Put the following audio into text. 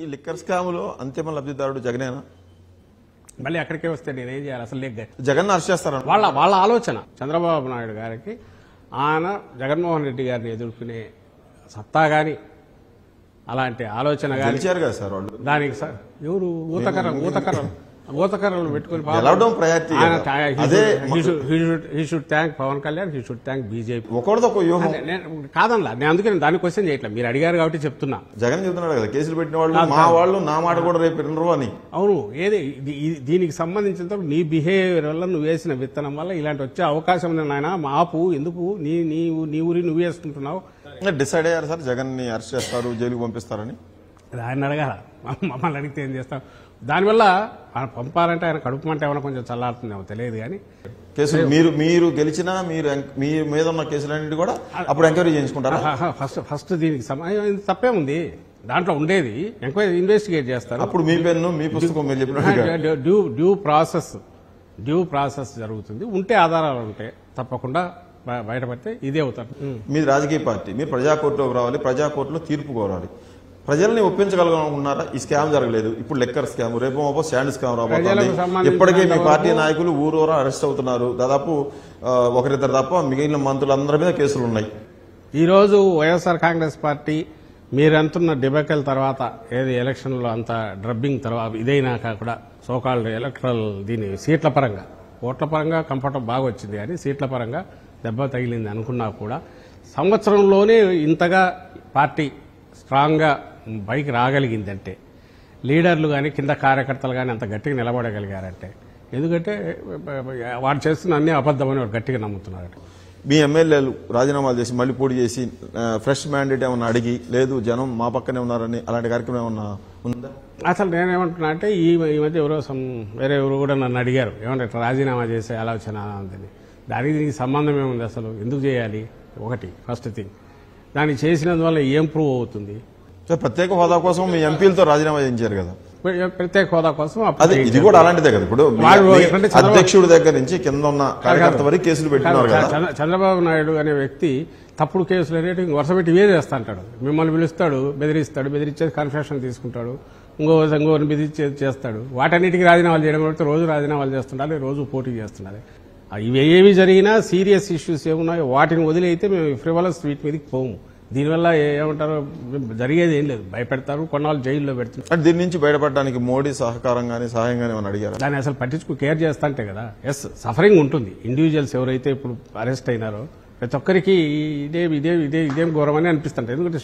ఈ లిక్కర్ స్కామ్లో అంతిమ లబ్ధిదారుడు జగనేనా? మళ్ళీ అక్కడికే వస్తే నేనేం చేయాలి? అసలు జగన్ అరెస్ట్ చేస్తారా? వాళ్ళ ఆలోచన చంద్రబాబు నాయుడు గారికి ఆయన జగన్మోహన్ రెడ్డి గారిని ఎదుర్కొనే సత్తా గాని అలాంటి ఆలోచన గాని గెలిచారు కదా సార్ వాళ్ళు. దానికి సార్ ఎవరు ఊతకర్రలు పెట్టుకుని గెలవడం priority. He should thank Pawan Kalyan, he should thank BJP. ఒకరితో ఒక వ్యూహం కాదనలా, నేను అందుకే దాని క్వశ్చన్ చేయట్లేదు, మీరు అడిగారు కాబట్టి చెప్తున్నా. జగన్ చెప్తున్నాడు కదా కేసులు పెట్టిన వాళ్ళు మా వాళ్ళు నా మాట కూడా రేపు వినరు అని. అవును, ఏది దీనికి సంబంధించిన నీ బిహేవియర్ వల్ల నువ్వు వేసిన విత్తనం వల్ల ఇలాంటి వచ్చే అవకాశం ఉంది నాయన. మాపు ఎందుకు నీ ఊరి నువ్వు వేసుకుంటున్నావు? డిసైడ్ అయ్యారు సార్ జగన్ ని అరెస్ట్ చేస్తారు, జైలుకి పంపిస్తారని? ఆయన అడగాల, మమ్మల్ని అడిగితే ఏం చేస్తాం? దానివల్ల ఆయన పంపాలంటే ఆయన కడుపు మంట ఏమైనా కొంచెం చల్లారుతుందేమో తెలియదు. కానీ కేసులు మీరు గెలిచినా మీ మీద ఉన్న కేసులన్నింటి కూడా అప్పుడు ఎంక్వైరీ చేయించుకుంటారా? ఫస్ట్ దీనికి తప్పే ఉంది, దాంట్లో ఉండేది ఎంక్వైరీ ఇన్వెస్టిగేట్ చేస్తారు. అప్పుడు మీ పెన్ను మీ పుస్తకం మీరు చెప్పినట్టు డ్యూ ప్రాసెస్ జరుగుతుంది. ఉంటే ఆధారాలు ఉంటే తప్పకుండా బయటపడితే ఇదే అవుతారు. మీది రాజకీయ పార్టీ, మీరు ప్రజా కోర్టులోకి రావాలి, ప్రజా కోర్టులో తీర్పు కోరాలి. ప్రజల్ని ఒప్పించగలుగుతున్నారా? ఈ స్కామ్ జరగలేదు, ఇప్పుడు లెక్కర్ స్కామ్, రేపు శాండ్ స్కామ్ రాబోతుంది. ఇప్పటికే మీ పార్టీ నాయకులు ఊరూరా అరెస్ట్ అవుతున్నారు. దాదాపు ఒకరిద్దరు తప్ప మిగిలిన మంత్రులందరి మీద కేసులు ఉన్నాయి. ఈరోజు వైఎస్ఆర్ కాంగ్రెస్ పార్టీ మీరంటున్న డిబేకల్ తర్వాత ఏది ఎలక్షన్లో అంత డ్రబ్బింగ్ తర్వాత ఇదైనాక కూడా సోకాల్డ్ ఎలక్ట్రల్ దీని సీట్ల పరంగా ఓట్ల పరంగా కంఫర్ట్ బాగా వచ్చింది, కానీ సీట్ల పరంగా దెబ్బ తగిలింది అనుకున్నా కూడా సంవత్సరంలోనే ఇంతగా పార్టీ స్ట్రాంగ్గా పైకి రాగలిగిందంటే, లీడర్లు కానీ కింద కార్యకర్తలు కానీ అంత గట్టిగా నిలబడగలిగారంటే, ఎందుకంటే వాడు చేస్తున్న అన్ని అబద్ధమని వాడు గట్టిగా నమ్ముతున్నారట. మీ ఎమ్మెల్యేలు రాజీనామాలు చేసి మళ్ళీ పోటీ చేసి ఫ్రెష్ మ్యాండేట్ ఏమన్నా అడిగి, లేదు జనం మా పక్కనే ఉన్నారని అలాంటి కార్యక్రమం ఏమన్నా ఉందా? అసలు నేనేమంటున్నా అంటే ఈ మధ్య వేరే ఎవరు కూడా నన్ను అడిగారు, ఏమంటే రాజీనామా చేసే ఆలోచన ఉందని. దానికి దీనికి సంబంధం ఏముంది? అసలు ఎందుకు చేయాలి? ఒకటి ఫస్ట్ థింగ్, దాన్ని చేసినందువల్ల ఏం ప్రూవ్ అవుతుంది? ప్రత్యేక హోదా కోసం మీ ఎంపీలతో రాజీనామా చేయించారు కదా. ప్రత్యేక హోదా కోసం అదే ఇది కూడా అలాంటిదే కదా. ఇప్పుడు అధ్యక్షుడి దగ్గర నుంచి కింద ఉన్న కార్యకర్త వరకు కేసులు పెట్టినారు కదా. చంద్రబాబు నాయుడు అనే వ్యక్తి తప్పుడు కేసులు అనేవి వరుస పెట్టి ఇవే చేస్తా అంటాడు. మిమ్మల్ని పిలుస్తాడు, బెదిరించేది కన్ఫెషన్ తీసుకుంటాడు, ఇంకోని బెదిరించేది చేస్తాడు. వాటన్నిటికీ రాజీనామాలు చేయడం కాబట్టి రోజు రాజీనామాలు చేస్తుండాలి, రోజు పోటీ చేస్తుండాలి. ఇవి ఏవి జరిగినా సీరియస్ ఇష్యూస్ ఏమున్నాయో వాటిని వదిలి అయితే మేము ఫ్రివలస్ వీటి మీదకి పోము. దీనివల్ల ఏమంటారు, జరిగేది ఏం లేదు, భయపెడతారు, కొన్నాళ్ళు జైల్లో పెడతారు. దీని నుంచి బయటపడడానికి మోడీ సహకారం కానీ సహాయం కానీ ఏమైనా అడిగారు? దాన్ని అసలు పట్టించుకు కేర్ చేస్తాంటే కదా. ఎస్, సఫరింగ్ ఉంటుంది. ఇండివిజువల్స్ ఎవరైతే ఇప్పుడు అరెస్ట్ అయినారో ప్రతి ఒక్కరికి ఇదేం ఘోరమని అనిపిస్తుంటారు. ఎందుకంటే